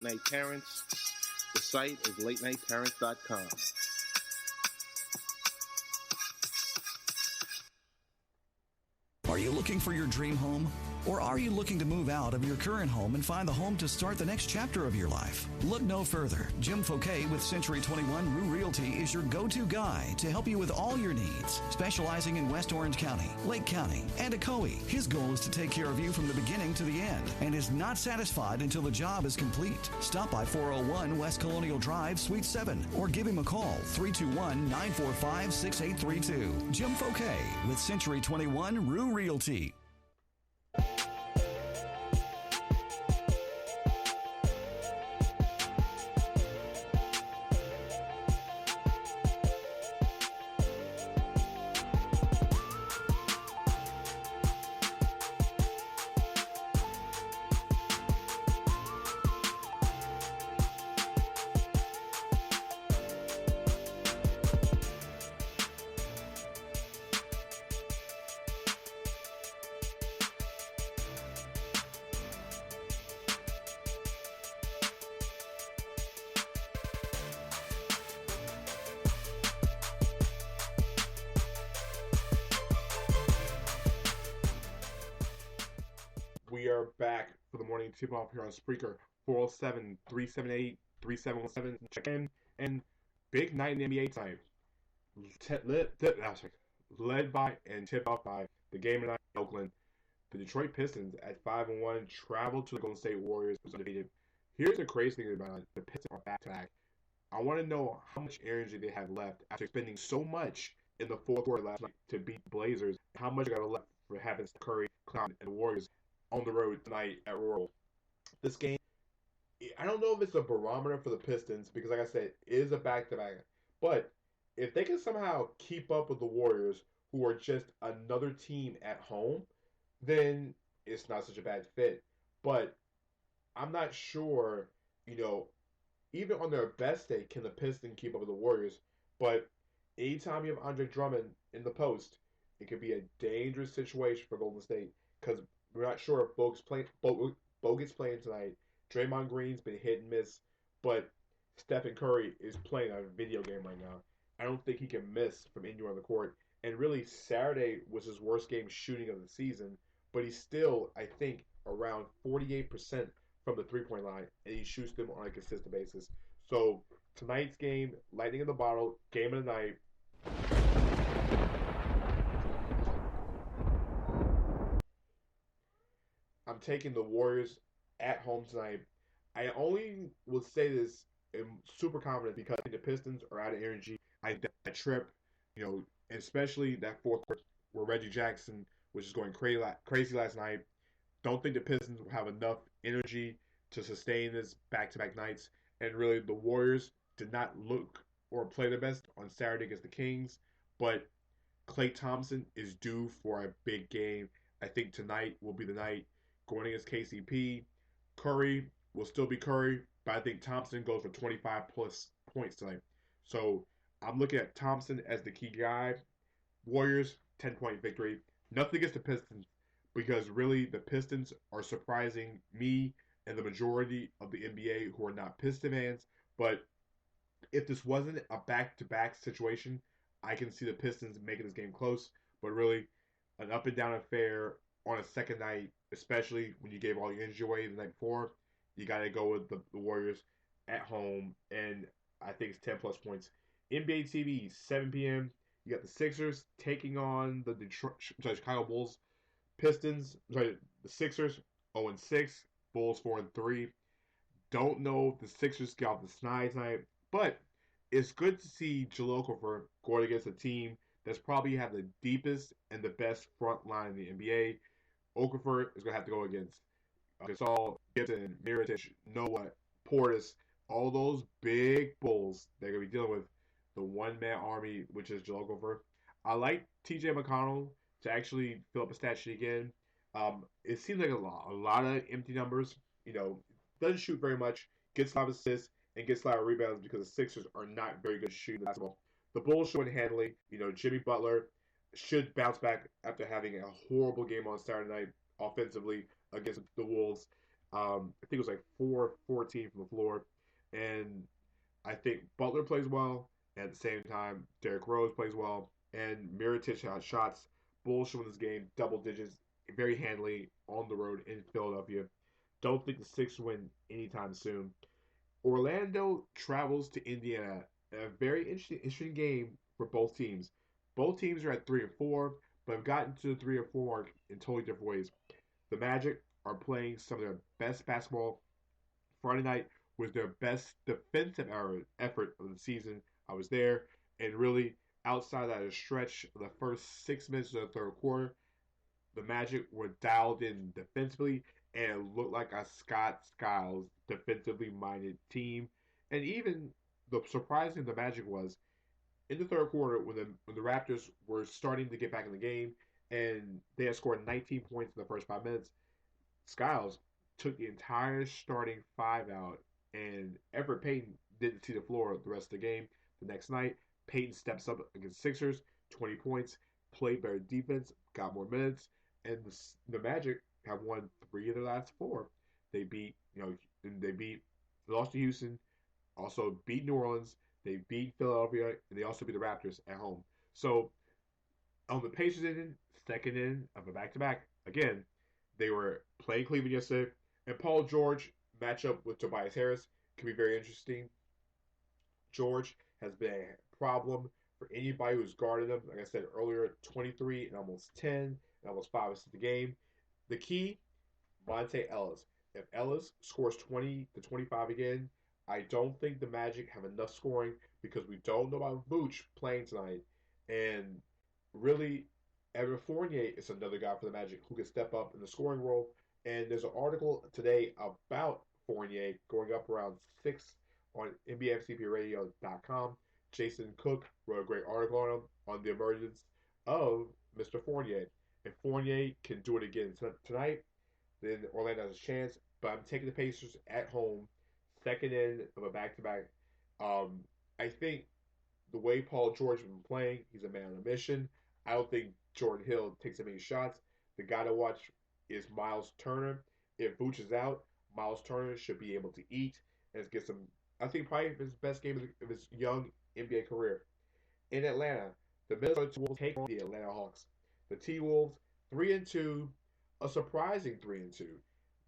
Night Parents. The site is latenightparents.com. Are you looking for your dream home? Or are you looking to move out of your current home and find the home to start the next chapter of your life? Look no further. Jim Fouquet with Century 21 Rue Realty is your go-to guy to help you with all your needs. Specializing in West Orange County, Lake County, and Ocoee, his goal is to take care of you from the beginning to the end and is not satisfied until the job is complete. Stop by 401 West Colonial Drive, Suite 7, or give him a call, 321-945-6832. Jim Fouquet with Century 21 Rue Realty. We are back for the morning tip off here on Spreaker 407-378-3717. Check in. And big night in the NBA tonight. Led by and tipped off by the game tonight in Oakland. The Detroit Pistons at 5-1 traveled to the Golden State Warriors, was undefeated. Here's the crazy thing about it. The Pistons are back to back. I want to know how much energy they have left after spending so much in the fourth quarter last night to beat the Blazers. How much they got left for having Curry, Clown, and the Warriors on the road tonight at Royal. This game, I don't know if it's a barometer for the Pistons because, like I said, it is a back-to-back. But if they can somehow keep up with the Warriors, who are just another team at home, then it's not such a bad fit. But I'm not sure, even on their best day, can the Pistons keep up with the Warriors? But anytime you have Andre Drummond in the post, it could be a dangerous situation for Golden State because we're not sure if Bogut's playing tonight. Draymond Green's been hit and miss, but Stephen Curry is playing a video game right now. I don't think he can miss from anywhere on the court. And really, Saturday was his worst game shooting of the season, but he's still, I think, around 48% from the three-point line, and he shoots them on a consistent basis. So tonight's game, lightning in the bottle, game of the night. I'm taking the Warriors at home tonight. I only will say this, I'm super confident because the Pistons are out of energy. That trip, especially that fourth quarter where Reggie Jackson was just going crazy last night. Don't think the Pistons will have enough energy to sustain this back-to-back nights. And really, the Warriors did not look or play their best on Saturday against the Kings. But Klay Thompson is due for a big game. I think tonight will be the night going against KCP. Curry will still be Curry, but I think Thompson goes for 25 plus points tonight. So I'm looking at Thompson as the key guy. Warriors, 10-point victory. Nothing against the Pistons because really the Pistons are surprising me and the majority of the NBA who are not Piston fans. But if this wasn't a back-to-back situation, I can see the Pistons making this game close. But really, an up-and-down affair on a second night, especially when you gave all your energy away the night before, you got to go with the Warriors at home, and I think it's 10 plus points. NBA TV, 7 p.m. You got the Sixers taking on the Chicago Bulls. The Sixers 0-6, Bulls 4-3. Don't know if the Sixers get off the snide tonight, but it's good to see Jahlil Okafor going against a team that's probably have the deepest and the best front line in the NBA. Okafor is going to have to go against Gasol, Gibson, Mirotic, Noah, Portis, all those big bulls they're going to be dealing with the one-man army, which is Jahlil Okafor. I like TJ McConnell to actually fill up a stat sheet again. It seems like a lot of empty numbers. Doesn't shoot very much, gets a lot of assists, and gets a lot of rebounds because the Sixers are not very good shooting basketball. The Bulls showing handily. Jimmy Butler should bounce back after having a horrible game on Saturday night offensively against the Wolves. I think it was like 4-14 from the floor, and I think Butler plays well. And at the same time, Derrick Rose plays well, and Mirotic had shots, Bulls in this game, double digits, very handily on the road in Philadelphia. Don't think the Sixers win anytime soon. Orlando travels to Indiana. A very interesting game for both teams. Both teams are at 3-4, but have gotten to the 3-4 mark in totally different ways. The Magic are playing some of their best basketball. Friday night was their best defensive effort of the season. I was there, and really outside that stretch of the first 6 minutes of the third quarter, the Magic were dialed in defensively and looked like a Scott Skiles defensively minded team. And even the surprising the Magic was in the third quarter when the Raptors were starting to get back in the game and they had scored 19 points in the first 5 minutes. Skiles took the entire starting five out, and Everett Payton didn't see the floor the rest of the game. The next night, Payton steps up against Sixers, 20 points, played better defense, got more minutes, and the Magic have won 3 of their last 4. They beat, they lost to Houston, also beat New Orleans, they beat Philadelphia, and they also beat the Raptors at home. So on the Pacers end, second in of a back-to-back, again, they were playing Cleveland yesterday, and Paul George matchup with Tobias Harris can be very interesting. George has been a problem for anybody who's guarded him. Like I said earlier, 23 and almost 10 and almost 5 assists a game. The key, Monte Ellis. If Ellis scores 20 to 25 again, I don't think the Magic have enough scoring because we don't know about Vooch playing tonight. And really, Evan Fournier is another guy for the Magic who can step up in the scoring role. And there's an article today about Fournier going up around 6 on NBAFCPRadio.com. Jason Cook wrote a great article on him on the emergence of Mr. Fournier. If Fournier can do it again tonight, then Orlando has a chance. But I'm taking the Pacers at home, second in of a back-to-back. I think the way Paul George has been playing, he's a man on a mission. I don't think Jordan Hill takes as many shots. The guy to watch is Miles Turner. If Vooch is out, Miles Turner should be able to eat and get some. I think probably his best game of his young NBA career. In Atlanta, the Minnesota Wolves take on the Atlanta Hawks. The T Wolves 3-2, a surprising 3-2.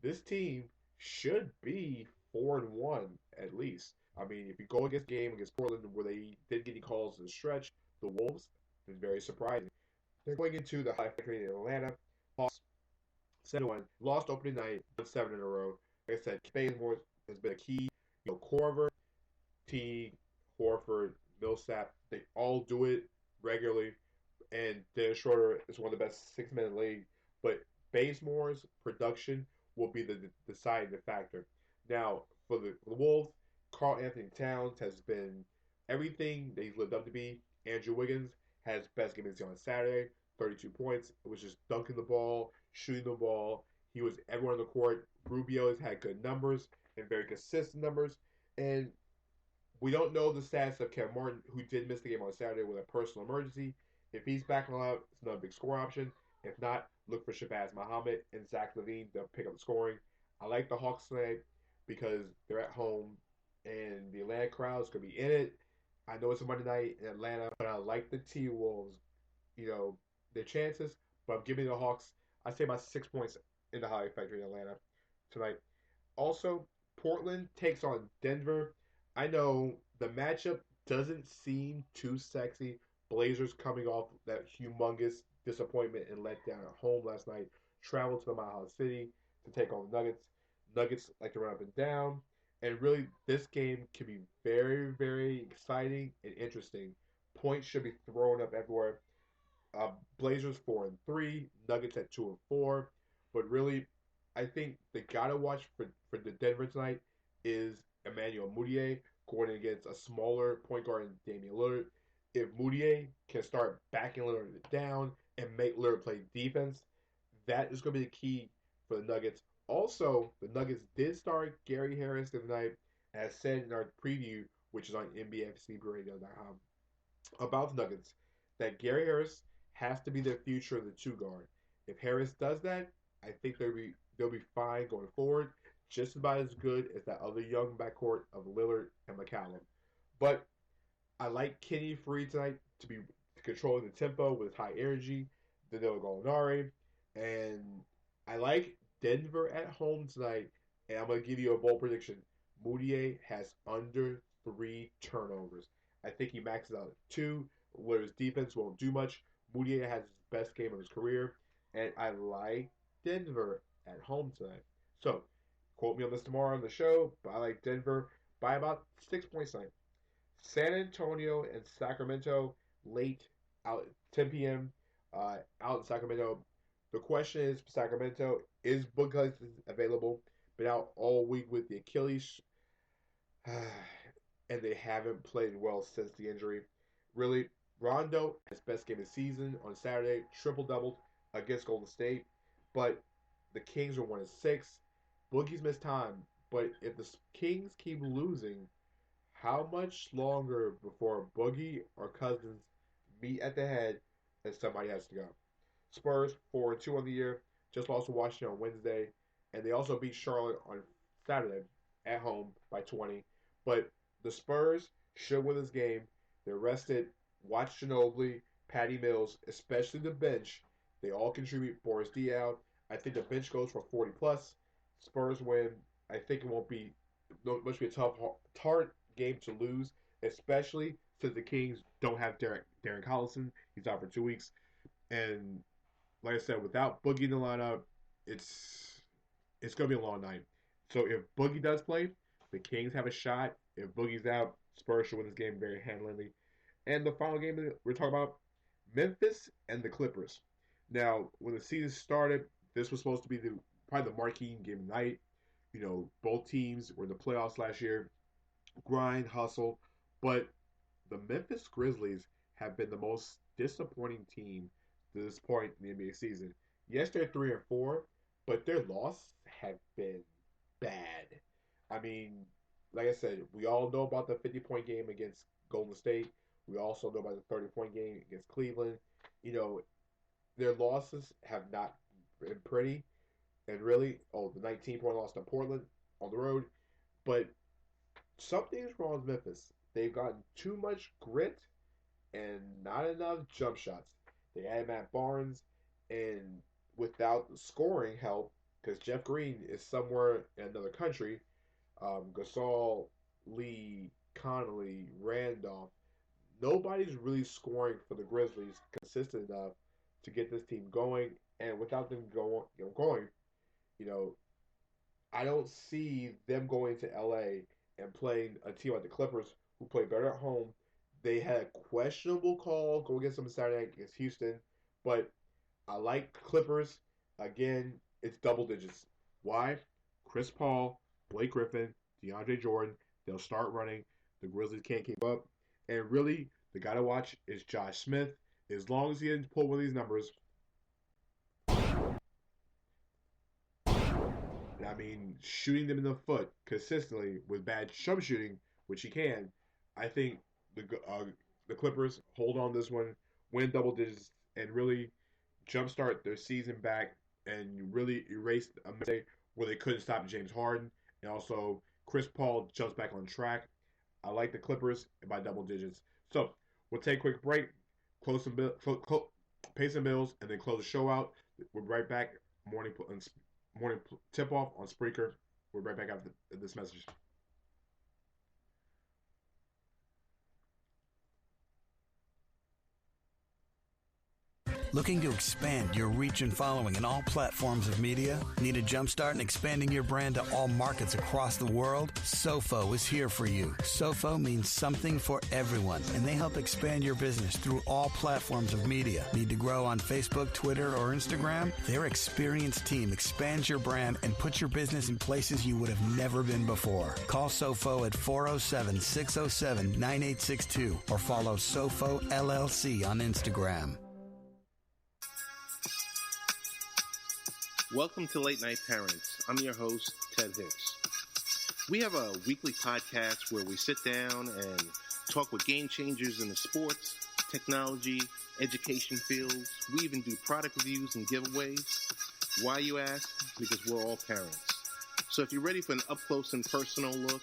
This team should be 4-1 at least. I mean, if you go against the game against Portland where they didn't get any calls in the stretch, the Wolves is very surprising. They're going into the high factory in Atlanta. Hawks 7-1, lost opening night, 7 in a row. Like I said, Bazemore has been a key. Korver, Teague, Horford, Millsap, they all do it regularly. And Dennis Schroeder is one of the best 6 men in the league. But Bazemore's production will be the deciding factor. Now, for the Wolves, Karl-Anthony Towns has been everything that he's lived up to be. Andrew Wiggins has best game of the season on Saturday, 32 points. It was just dunking the ball, shooting the ball. He was everywhere on the court. Rubio has had good numbers and very consistent numbers. And we don't know the status of Kevin Martin, who did miss the game on Saturday with a personal emergency. If he's back on out, it's another big score option. If not, look for Shabazz Muhammad and Zach LaVine to pick up the scoring. I like the Hawks tonight because they're at home and the Atlanta crowd's going to be in it. I know it's a Monday night in Atlanta, but I like the T-Wolves, their chances. But I'm giving the Hawks, I say about 6 points in the Holiday Factory in Atlanta tonight. Also, Portland takes on Denver. I know the matchup doesn't seem too sexy. Blazers coming off that humongous disappointment and letdown at home last night. Travel to the Mile High City to take on the Nuggets. Nuggets like to run up and down. And really, this game can be very, very exciting and interesting. Points should be thrown up everywhere. Blazers 4-3, Nuggets at 2-4. But really, I think the guy to watch for the Denver tonight is Emmanuel Mudiay going against a smaller point guard in Damian Lillard. If Mudiay can start backing Lillard down and make Lillard play defense, that is going to be the key for the Nuggets. Also, the Nuggets did start Gary Harris tonight, as said in our preview, which is on NBAFCRadio.com, about the Nuggets, that Gary Harris has to be the future of the two guard. If Harris does that, I think they'll be fine going forward. just about as good as that other young backcourt of Lillard and McCallum. But I like Kenny Free tonight to be controlling the tempo with high energy, Danilo Gallinari, and I like Denver at home tonight. And I'm gonna give you a bold prediction: Moutier has under 3 turnovers. I think he maxes out at 2, where his defense won't do much. Moutier has his best game of his career, and I like Denver at home tonight. So, quote me on this tomorrow on the show, but I like Denver by about 6 points tonight. San Antonio and Sacramento late out 10 p.m. Out in Sacramento. The question is, Sacramento, is Boogie Cousins available? Been out all week with the Achilles, and they haven't played well since the injury. Really, Rondo, his best game of the season on Saturday, triple-doubled against Golden State, but the Kings are 1-6. Boogie's missed time, but if the Kings keep losing, how much longer before Boogie or Cousins meet at the head and somebody has to go? Spurs 4-2 on the year, just lost to Washington on Wednesday, and they also beat Charlotte on Saturday at home by 20. But the Spurs should win this game. They're rested. Watch Ginobili, Patty Mills, especially the bench. They all contribute. Boris Diaw. I think the bench goes for 40 plus. Spurs win. I think it won't be much be a tough, hard game to lose, especially since the Kings don't have Darren Collison. He's out for 2 weeks, and like I said, without Boogie in the lineup, it's gonna be a long night. So if Boogie does play, the Kings have a shot. If Boogie's out, Spurs should win this game very handily. And the final game that we're talking about, Memphis and the Clippers. Now, when the season started, this was supposed to be probably the marquee game of the night. You know, both teams were in the playoffs last year. Grind, hustle. But the Memphis Grizzlies have been the most disappointing team to this point in the NBA season. Yes, they're 3-4, but their losses have been bad. I mean, like I said, we all know about the 50-point game against Golden State. We also know about the 30-point game against Cleveland. You know, their losses have not been pretty. And really, the 19-point loss to Portland on the road. But something's wrong with Memphis. They've gotten too much grit and not enough jump shots. They added Matt Barnes, and without the scoring help, because Jeff Green is somewhere in another country, Gasol, Lee, Connolly, Randolph, nobody's really scoring for the Grizzlies consistent enough to get this team going. And without them going, you know, I don't see them going to LA and playing a team like the Clippers who play better at home. They had a questionable call go against them Saturday night against Houston, but I like Clippers. Again, it's double digits. Why? Chris Paul, Blake Griffin, DeAndre Jordan. They'll start running. The Grizzlies can't keep up. And really, the guy to watch is Josh Smith. As long as he didn't pull one of these numbers, I mean, shooting them in the foot consistently with bad jump shooting, which he can, I think the Clippers hold on this one, win double digits, and really jumpstart their season back and really erase a mistake where they couldn't stop James Harden. And also, Chris Paul jumps back on track. I like the Clippers by double digits. So, we'll take a quick break, pay some bills, and then close the show out. We'll be right back. Morning tip-off on Spreaker. We're right back after this message. Looking to expand your reach and following in all platforms of media? Need a jumpstart in expanding your brand to all markets across the world? Sofo is here for you. Sofo means something for everyone, and they help expand your business through all platforms of media. Need to grow on Facebook, Twitter, or Instagram? Their experienced team expands your brand and puts your business in places you would have never been before. Call Sofo at 407-607-9862 or follow Sofo LLC on Instagram. Welcome to Late Night Parents. I'm your host, Ted Hicks. We have a weekly podcast where we sit down and talk with game changers in the sports, technology, education fields. We even do product reviews and giveaways. Why, you ask? Because we're all parents. So if you're ready for an up-close and personal look